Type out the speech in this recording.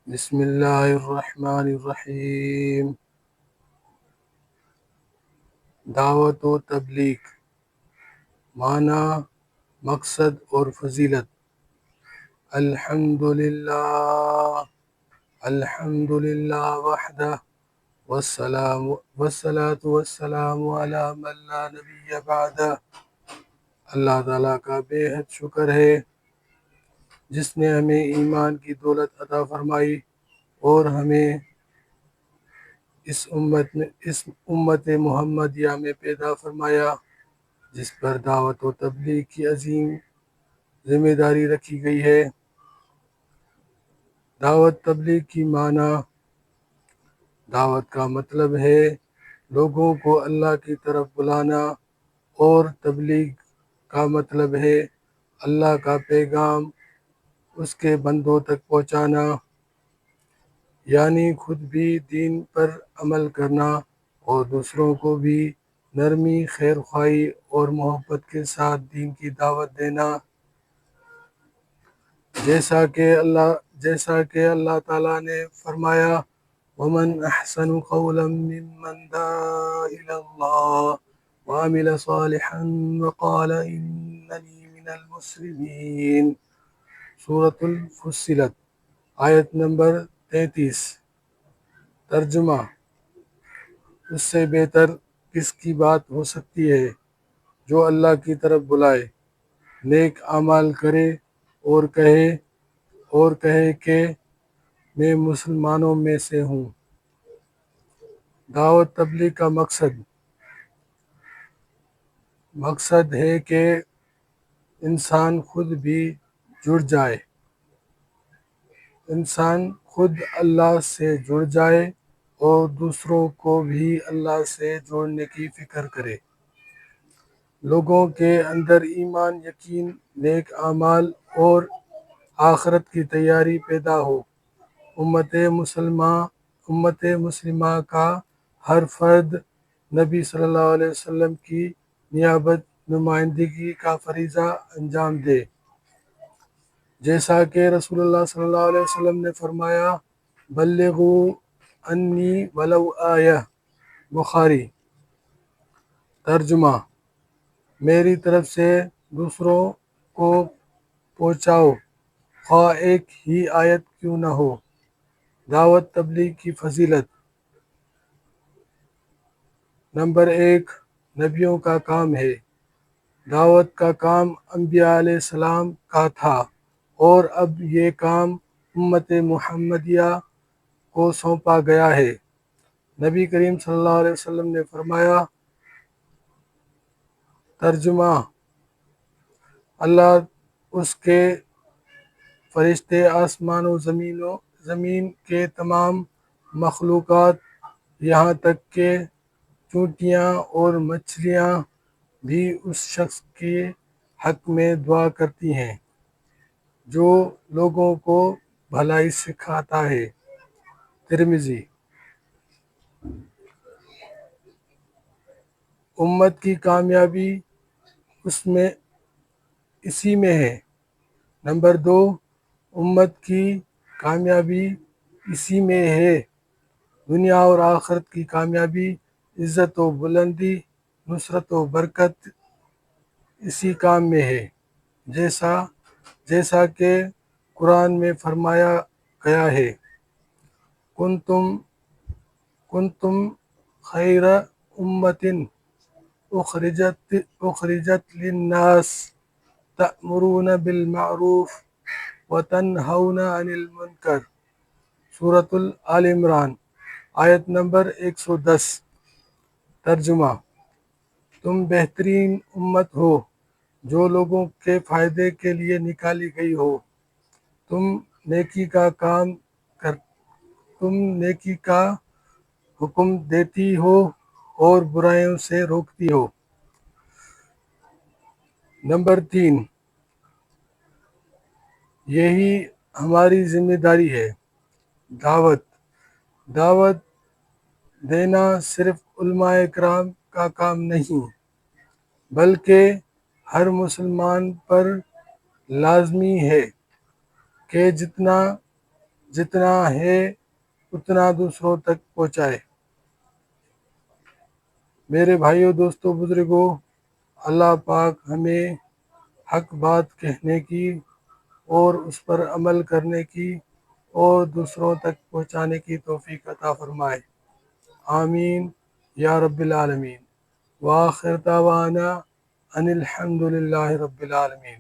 بسم اللہ الرحمن الرحیم۔ دعوت و تبلیغ، معنی، مقصد اور فضیلت۔ الحمدللہ وحدہ والصلاة والسلام علی من لا نبی بعدہ۔ اللہ تعالیٰ کا بے حد شکر ہے جس نے ہمیں ایمان کی دولت عطا فرمائی اور ہمیں اس امت محمدیہ میں پیدا فرمایا، جس پر دعوت و تبلیغ کی عظیم ذمہ داری رکھی گئی ہے۔ دعوت تبلیغ کی معنی، دعوت کا مطلب ہے لوگوں کو اللہ کی طرف بلانا، اور تبلیغ کا مطلب ہے اللہ کا پیغام اس کے بندوں تک پہنچانا، یعنی خود بھی دین پر عمل کرنا اور دوسروں کو بھی نرمی، خیر خواہی اور محبت کے ساتھ دین کی دعوت دینا، جیسا کہ اللہ تعالیٰ نے فرمایا وَمَنْ أَحْسَنُ قَوْلًا مِّمَّنْ دَعَا إِلَى اللَّهِ وَعَمِلَ صَالِحًا وَقَالَ إِنَّنِي مِنَ الْمُسْلِمِينَ۔ سورۃ الفصلت، آیت نمبر 33۔ ترجمہ: اس سے بہتر کس کی بات ہو سکتی ہے جو اللہ کی طرف بلائے، نیک اعمال کرے اور کہے کہ میں مسلمانوں میں سے ہوں۔ دعوت تبلیغ کا مقصد ہے کہ انسان خود بھی جڑ جائے، اللہ سے جڑ جائے اور دوسروں کو بھی اللہ سے جوڑنے کی فکر کرے۔ لوگوں کے اندر ایمان، یقین، نیک اعمال اور آخرت کی تیاری پیدا ہو۔ امت مسلمہ کا ہر فرد نبی صلی اللہ علیہ وسلم کی نمائندگی کا فریضہ انجام دے، جیسا کہ رسول اللہ صلی اللہ علیہ وسلم نے فرمایا بلغوا انی ولو آیہ، بخاری۔ ترجمہ: میری طرف سے دوسروں کو پہنچاؤ، خواہ ایک ہی آیت کیوں نہ ہو۔ دعوت تبلیغ کی فضیلت: نمبر 1، نبیوں کا کام ہے۔ دعوت کا کام انبیاء علیہ السلام کا تھا، اور اب یہ کام امت محمدیہ کو سونپا گیا ہے۔ نبی کریم صلی اللہ علیہ وسلم نے فرمایا، ترجمہ: اللہ، اس کے فرشتے، آسمان و زمین کے تمام مخلوقات، یہاں تک کہ چونٹیاں اور مچھلیاں بھی اس شخص کے حق میں دعا کرتی ہیں جو لوگوں کو بھلائی سکھاتا ہے۔ ترمذی۔ امت کی کامیابی اسی میں ہے۔ نمبر 2، امت کی کامیابی اسی میں ہے۔ دنیا اور آخرت کی کامیابی، عزت و بلندی، نصرت و برکت اسی کام میں ہے، جیسا کہ قرآن میں فرمایا گیا ہے کنتم خیر امۃ اخرجت للناس تأمرون بالمعروف وتنہون عن المنکر۔ سورۃ آل عمران، آیت نمبر 110۔ ترجمہ: تم بہترین امت ہو جو لوگوں کے فائدے کے لیے نکالی گئی ہو۔ تم نیکی کا حکم دیتی ہو اور برائیوں سے روکتی ہو۔ نمبر 3، یہی ہماری ذمہ داری ہے۔ دعوت دینا صرف علماء کرام کا کام نہیں، بلکہ ہر مسلمان پر لازمی ہے کہ جتنا ہے اتنا دوسروں تک پہنچائے۔ میرے بھائیوں، دوستوں، بزرگوں، اللہ پاک ہمیں حق بات کہنے کی اور اس پر عمل کرنے کی اور دوسروں تک پہنچانے کی توفیق عطا فرمائے، آمین یا رب العالمین۔ وآخر دعوانا ان الحمد للہ رب العالمین۔